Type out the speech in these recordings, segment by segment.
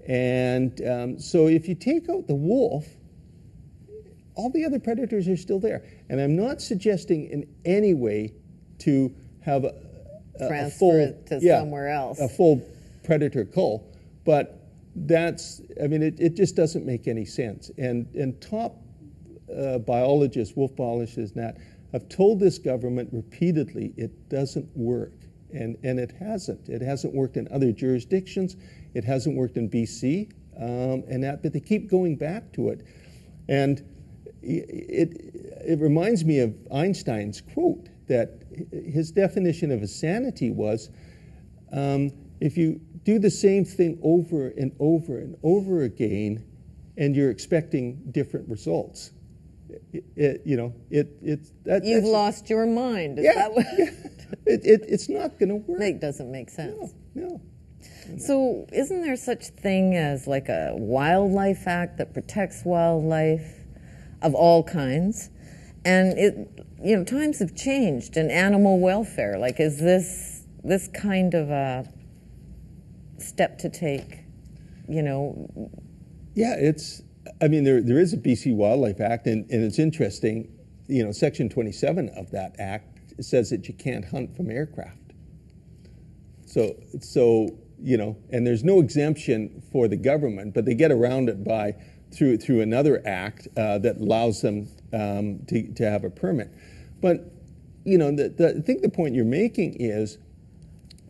And so if you take out the wolf, all the other predators are still there. And I'm not suggesting in any way to have a Transfer full, it to somewhere else. a full predator cull, but that's, I mean, it just doesn't make any sense. And top biologists, wolf biologists, and that, have told this government repeatedly it doesn't work. And it hasn't. It hasn't worked in other jurisdictions. It hasn't worked in BC, and that, but they keep going back to it. And it reminds me of Einstein's quote that his definition of insanity was, if you do the same thing over and over and over again, and you're expecting different results, You've lost your mind. Is yeah, that what? yeah. It's not going to work. It doesn't make sense. No. So isn't there such thing as like a wildlife act that protects wildlife of all kinds? And times have changed, and animal welfare. Like, is this kind of a step to take? Yeah, there is a BC Wildlife Act, and it's interesting. Section 27 of that act says that you can't hunt from aircraft. So and there's no exemption for the government, but they get around it through another act that allows them to have a permit. But I think the point you're making is,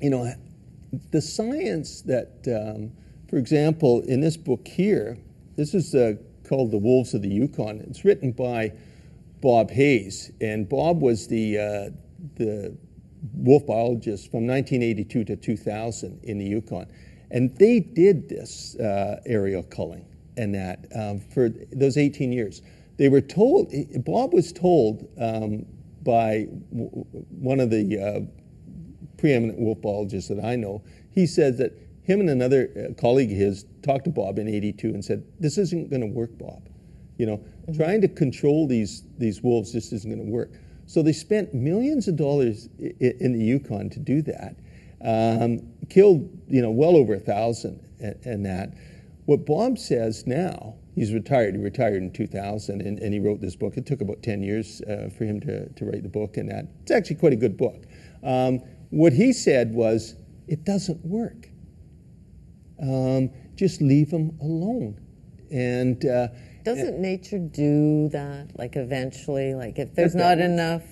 the science that, for example, in this book here, this is called The Wolves of the Yukon. It's written by Bob Hayes, and Bob was the wolf biologist from 1982 to 2000 in the Yukon. And they did this aerial culling and that for those 18 years. They were told, Bob was told by one of the preeminent wolf biologists that I know, he said that him and another colleague of his talked to Bob in 82 and said, this isn't going to work, Bob. Trying to control these wolves just isn't going to work. So they spent millions of dollars in the Yukon to do that, killed well over 1,000 and that. What Bob says now, he's retired. He retired in 2000, and he wrote this book. It took about 10 years for him to write the book, and that. It's actually quite a good book. What he said was, it doesn't work. Just leave them alone. And doesn't nature do that? Like eventually, like if there's not enough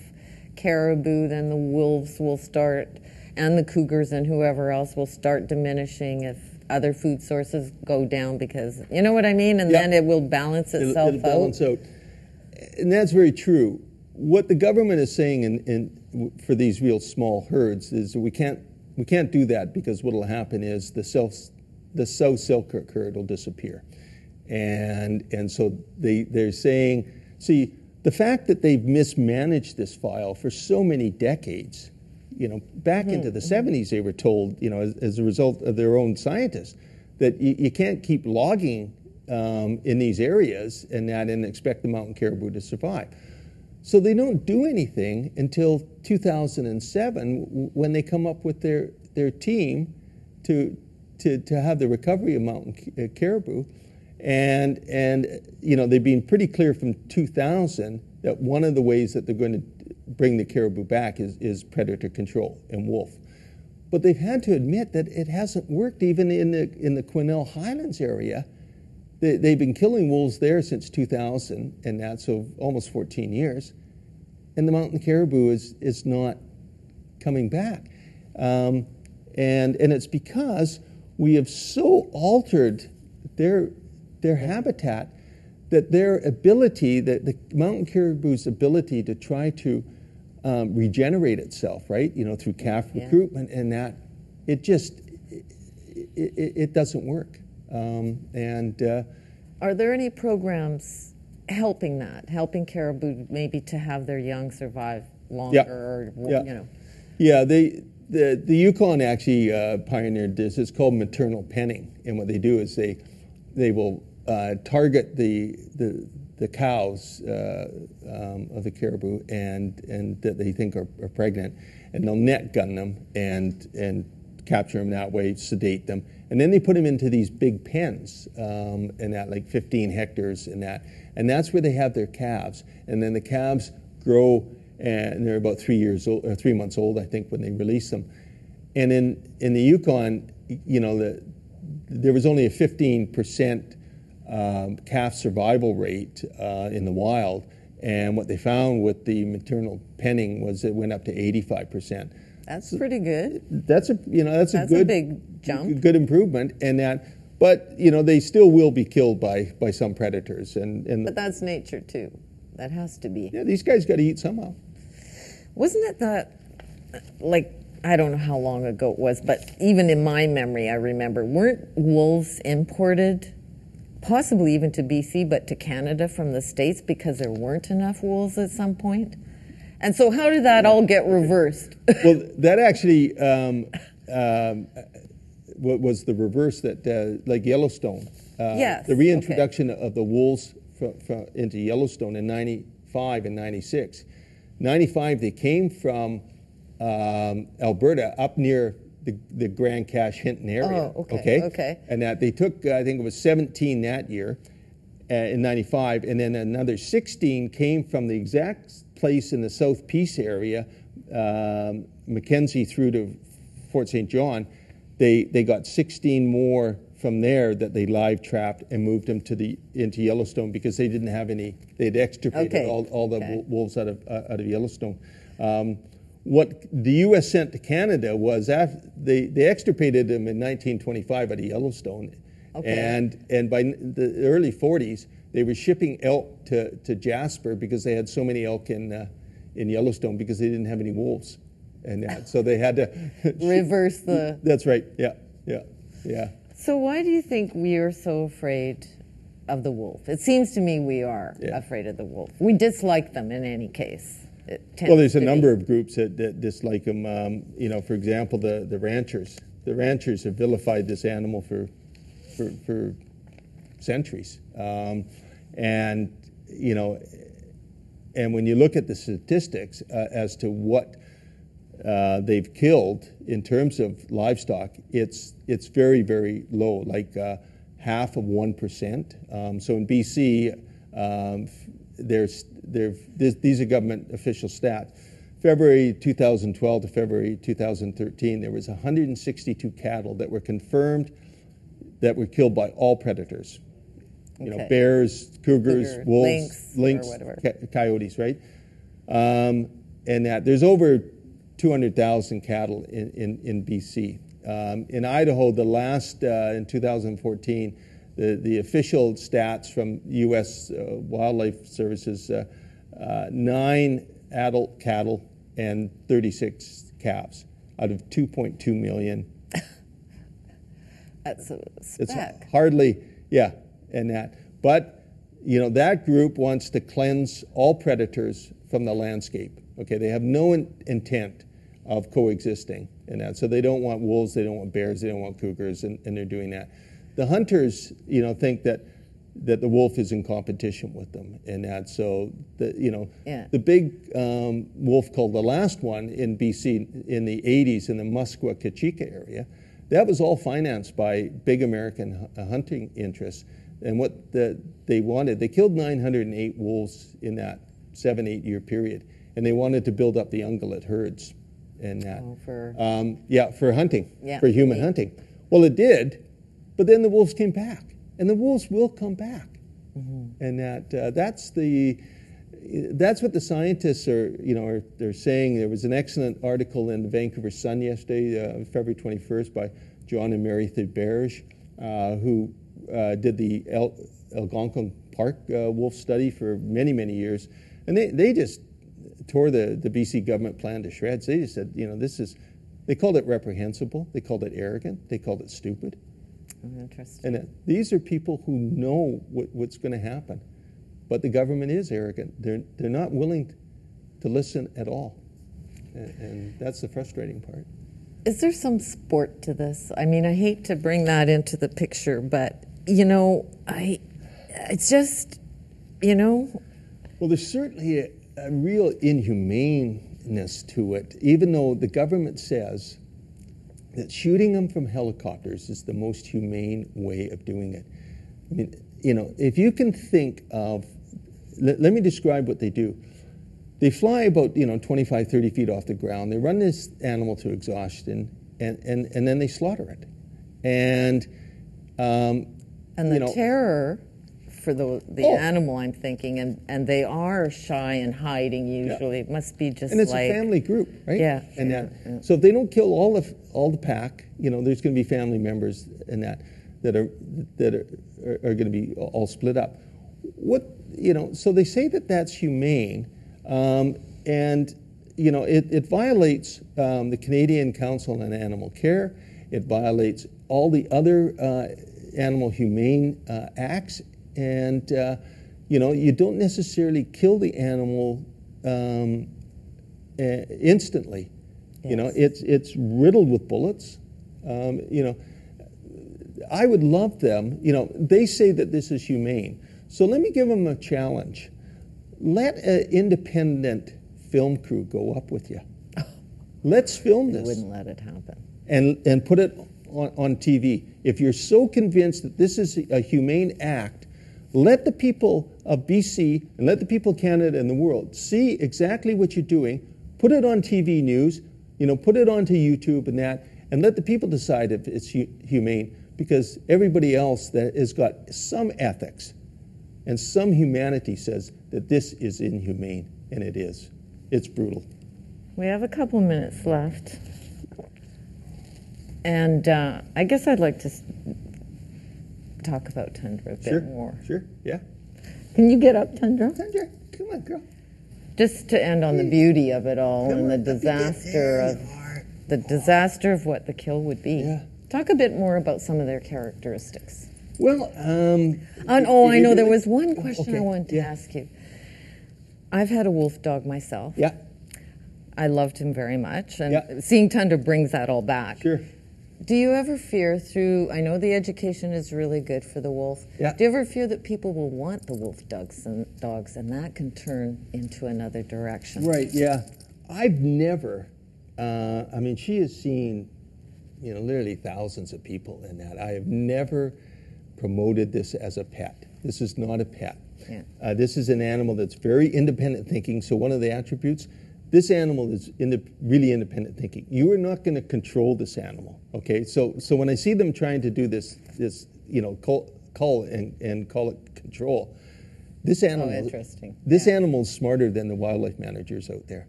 caribou, then the wolves will start, and the cougars and whoever else will start diminishing if other food sources go down, because you know what I mean? And then it will balance itself it'll balance out. And that's very true. What the government is saying for these real small herds is we can't do that, because what will happen is the South Selkirk herd will disappear. And so they're saying, see, the fact that they've mismanaged this file for so many decades, back into the 70s, they were told, as a result of their own scientists, that you can't keep logging in these areas and expect the mountain caribou to survive. So they don't do anything until 2007, when they come up with their team to have the recovery of mountain caribou. And they've been pretty clear from 2000 that one of the ways that they're going to bring the caribou back is predator control and wolf. But they've had to admit that it hasn't worked even in the Quesnel Highlands area. They've been killing wolves there since 2000, and that's so almost 14 years. And the mountain caribou is not coming back. And it's because we have so altered their habitat that their ability, the mountain caribou's ability to try to regenerate itself, right? Through calf recruitment and that, it doesn't work. Are there any programs helping caribou maybe to have their young survive longer? Yeah, the Yukon actually pioneered this. It's called maternal penning, and what they do is they will target the cows of the caribou and that they think are pregnant, and they'll net gun them and capture them that way, sedate them, And then they put them into these big pens, and that like 15 hectares and that. And that's where they have their calves. And then the calves grow, and they're about 3 years old, or 3 months old, I think, when they release them. And in the Yukon, you know, there was only a 15% calf survival rate in the wild. And what they found with the maternal penning was it went up to 85%. That's pretty good. That's a good, big jump. Good improvement, and that. But you know, they still will be killed by some predators, But that's nature too. That has to be. Yeah, these guys got to eat somehow. Wasn't it that, like, I don't know how long ago it was, but even in my memory, I remember, weren't wolves imported, possibly even to BC, but to Canada from the States because there weren't enough wolves at some point? And so how did that all get reversed? Well, that actually was the reverse, that like Yellowstone. Yes. The reintroduction of the wolves into Yellowstone in 95 and 96. 95, they came from Alberta up near the Grand Cache Hinton area. Oh, okay. And that they took, I think it was 17 that year in 95, and then another 16 came from the exact place in the South Peace area, Mackenzie through to Fort St. John. They got 16 more from there that they live trapped and moved them into Yellowstone because they didn't have any. They'd extirpated all the wolves out of Yellowstone. What the U.S. sent to Canada was they extirpated them in 1925 out of Yellowstone, and by the early 40s they were shipping elk to Jasper because they had so many elk in Yellowstone because they didn't have any wolves, and so they had to reverse the. That's right. Yeah. So why do you think we are so afraid of the wolf? It seems to me we are afraid of the wolf. We dislike them in any case. Well, there's a number of groups that dislike them. You know, for example, the ranchers. The ranchers have vilified this animal for centuries, and you know, and when you look at the statistics as to what they've killed in terms of livestock, it's very, very low, like half of 1%. So in BC, these are government official stats. February 2012 to February 2013, there was 162 cattle that were confirmed that were killed by all predators. You know, bears, cougars, wolves, lynx, coyotes, right? And that there's over 200,000 cattle in BC. In Idaho, the last, in 2014, the official stats from U.S. Wildlife Services, 9 adult cattle and 36 calves out of 2.2 million. That's a speck. It's hardly, and that. But, you know, that group wants to cleanse all predators from the landscape. Okay, they have no intent of coexisting in that. So they don't want wolves, they don't want bears, they don't want cougars, and they're doing that. The hunters, you know, think that the wolf is in competition with them, and that. So the big wolf called the last one in BC in the 80s in the Muskwa-Kachika area, that was all financed by big American hunting interests. And what they wanted, they killed 908 wolves in that 7-8 year period, and they wanted to build up the ungulate herds. And that, for hunting, for human hunting. Well, it did, but then the wolves came back, and the wolves will come back. Mm-hmm. And that's what the scientists they're saying. There was an excellent article in the Vancouver Sun yesterday, February 21st, by John and Mary Theberge, who did the Algonquin Park wolf study for many, many years, and they just tore the BC government plan to shreds. They just said, they called it reprehensible, they called it arrogant, they called it stupid. Interesting. And these are people who know what's going to happen, but the government is arrogant. They're not willing to listen at all, and that's the frustrating part. Is there some sport to this? I mean, I hate to bring that into the picture, but it's just, Well, there's certainly a real inhumaneness to it, even though the government says that shooting them from helicopters is the most humane way of doing it. I mean, you know, if you can think of, let me describe what they do. They fly about, 25, 30 feet off the ground. They run this animal to exhaustion, and then they slaughter it. And the terror for the animal, I'm thinking, and they are shy and hiding usually. It must be just and it's like a family group, right? Yeah. And so if they don't kill all the pack, there's going to be family members in that are going to be all split up. So they say that that's humane, and it violates the Canadian Council on Animal Care. It violates all the other animal humane acts, and you don't necessarily kill the animal instantly. Yes. It's riddled with bullets. I would love them. They say that this is humane. So let me give them a challenge. Let an independent film crew go up with you. Let's film this. Wouldn't let it happen. And put it on TV. If you're so convinced that this is a humane act, let the people of BC and let the people of Canada and the world see exactly what you're doing. Put it on TV news, put it onto YouTube and let the people decide if it's humane, because everybody else that has got some ethics and some humanity says that this is inhumane, and it is. It's brutal. We have a couple minutes left. And I guess I'd like to talk about Tundra a bit more. Sure, yeah. Can you get up, Tundra? Tundra, come on, girl. Just to end on the beauty of it all and the disaster of what the kill would be. Yeah. Talk a bit more about some of their characteristics. Well, I know there was one question I wanted to ask you. I've had a wolf dog myself. Yeah. I loved him very much, and seeing Tundra brings that all back. Sure. Do you ever fear I know the education is really good for the wolf. Yeah. Do you ever fear that people will want the wolf dogs and that can turn into another direction? Right, yeah. I've never, she has seen, literally thousands of people in that. I have never promoted this as a pet. This is not a pet. Yeah. This is an animal that's very independent thinking. So one of the attributes, this animal is really independent thinking. You are not going to control this animal, okay? So when I see them trying to do this call and call it control, this animal, interesting. This animal is smarter than the wildlife managers out there,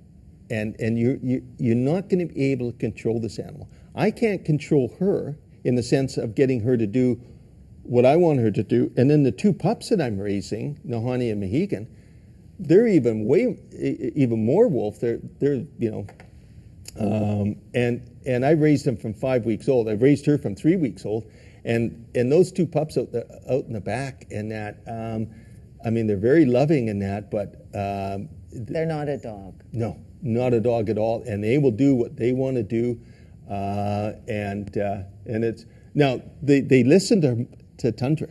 and you're not going to be able to control this animal. I can't control her in the sense of getting her to do what I want her to do, and then the two pups that I'm raising, Nahani and Mohegan, they're even more wolf. They're and I raised them from 5 weeks old. I've raised her from 3 weeks old, and those two pups out in the back and that. They're very loving in that, but they're not a dog. No, not a dog at all, and they will do what they want to do, and it's now they listen to Tundra.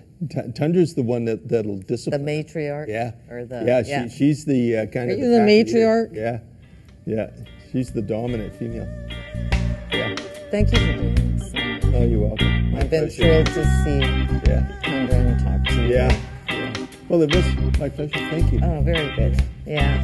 Tundra's the one that'll discipline. The matriarch? Yeah. Or she's the kind Are of... you the matriarch? Yeah. She's the dominant female. Yeah. Thank you for doing this. Oh, you're welcome. I've been thrilled to see Tundra and talk to you. Yeah. Well, it was my pleasure. Thank you. Oh, very good. Yeah.